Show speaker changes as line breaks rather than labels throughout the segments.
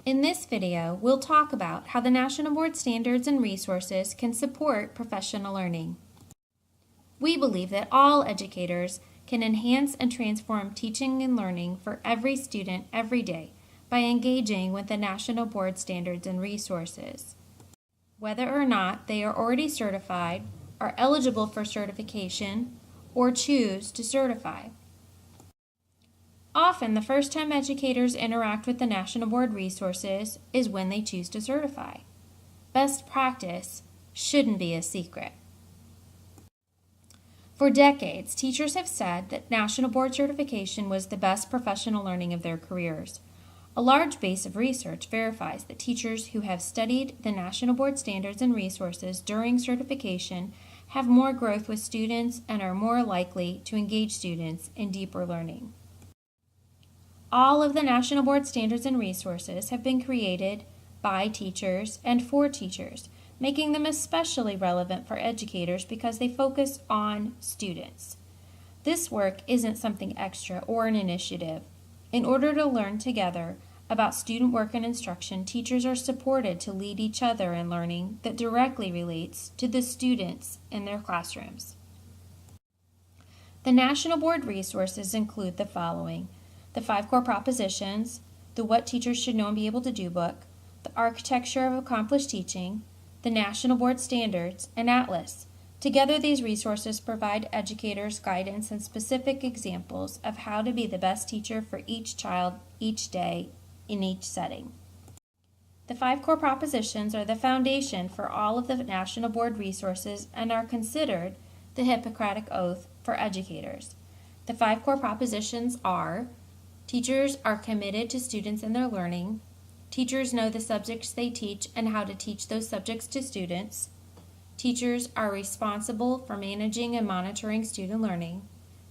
In this video, we'll talk about how the National Board standards and resources can support professional learning. We believe that all educators can enhance and transform teaching and learning for every student every day by engaging with the National Board standards and resources. Whether or not they are already certified, are eligible for certification, or choose to certify. Often, the first time educators interact with the National Board resources is when they choose to certify. Best practice shouldn't be a secret. For decades, teachers have said that National Board certification was the best professional learning of their careers. A large base of research verifies that teachers who have studied the National Board standards and resources during certification have more growth with students and are more likely to engage students in deeper learning. All of the National Board standards and resources have been created by teachers and for teachers, making them especially relevant for educators because they focus on students. This work isn't something extra or an initiative. In order to learn together about student work and instruction, teachers are supported to lead each other in learning that directly relates to the students in their classrooms. The National Board resources include the following: the 5 core propositions, the What Teachers Should Know and Be Able to Do book, the Architecture of Accomplished Teaching, the National Board Standards, and Atlas. Together, these resources provide educators guidance and specific examples of how to be the best teacher for each child, each day, in each setting. The 5 core propositions are the foundation for all of the National Board resources and are considered the Hippocratic Oath for educators. The 5 core propositions are: teachers are committed to students and their learning. Teachers know the subjects they teach and how to teach those subjects to students. Teachers are responsible for managing and monitoring student learning.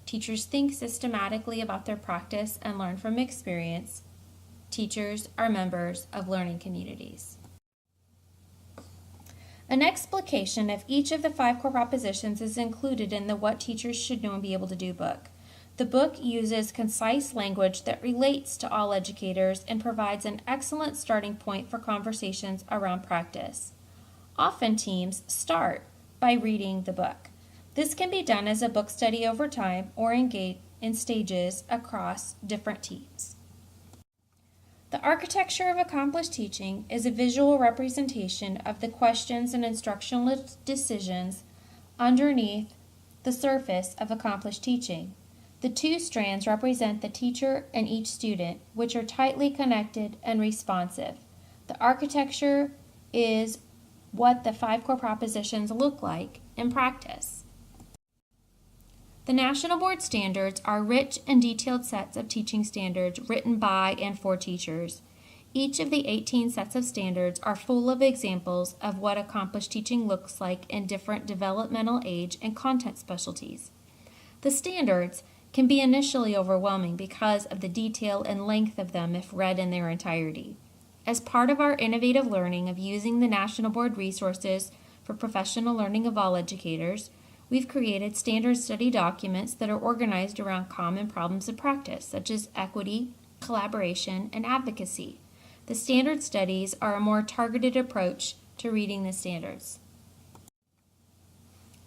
Teachers think systematically about their practice and learn from experience. Teachers are members of learning communities. An explication of each of the 5 core propositions is included in the What Teachers Should Know and Be Able to Do book. The book uses concise language that relates to all educators and provides an excellent starting point for conversations around practice. Often teams start by reading the book. This can be done as a book study over time or engage in stages across different teams. The Architecture of Accomplished Teaching is a visual representation of the questions and instructional decisions underneath the surface of accomplished teaching. The 2 strands represent the teacher and each student, which are tightly connected and responsive. The architecture is what the 5 core propositions look like in practice. The National Board standards are rich and detailed sets of teaching standards written by and for teachers. Each of the 18 sets of standards are full of examples of what accomplished teaching looks like in different developmental age and content specialties. The standards can be initially overwhelming because of the detail and length of them if read in their entirety. As part of our innovative learning of using the National Board resources for professional learning of all educators, we've created standard study documents that are organized around common problems of practice, such as equity, collaboration, and advocacy. The standard studies are a more targeted approach to reading the standards.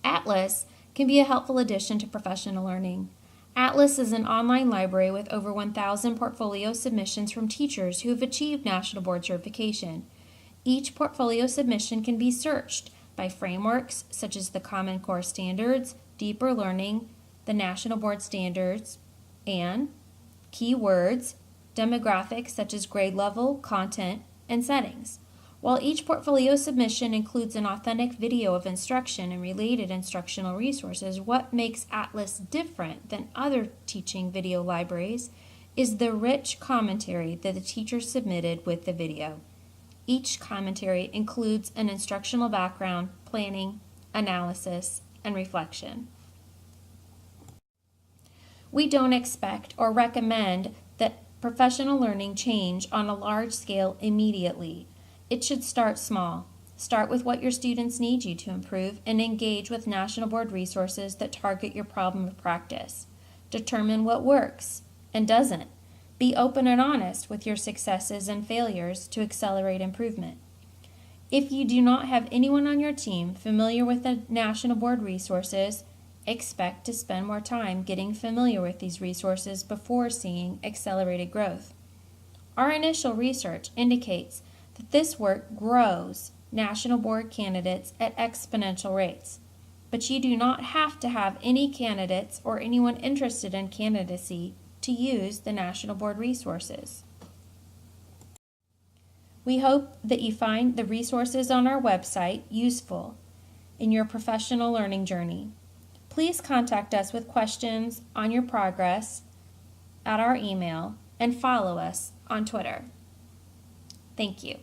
Atlas can be a helpful addition to professional learning. Atlas is an online library with over 1,000 portfolio submissions from teachers who have achieved National Board certification. Each portfolio submission can be searched by frameworks such as the Common Core Standards, Deeper Learning, the National Board Standards, and keywords, demographics such as grade level, content, and settings. While each portfolio submission includes an authentic video of instruction and related instructional resources, what makes Atlas different than other teaching video libraries is the rich commentary that the teacher submitted with the video. Each commentary includes an instructional background, planning, analysis, and reflection. We don't expect or recommend that professional learning change on a large scale immediately. It should start small. Start with what your students need you to improve and engage with National Board resources that target your problem of practice. Determine what works and doesn't. Be open and honest with your successes and failures to accelerate improvement. If you do not have anyone on your team familiar with the National Board resources, expect to spend more time getting familiar with these resources before seeing accelerated growth. Our initial research indicates that this work grows National Board candidates at exponential rates, but you do not have to have any candidates or anyone interested in candidacy to use the National Board resources. We hope that you find the resources on our website useful in your professional learning journey. Please contact us with questions on your progress at our email and follow us on Twitter. Thank you.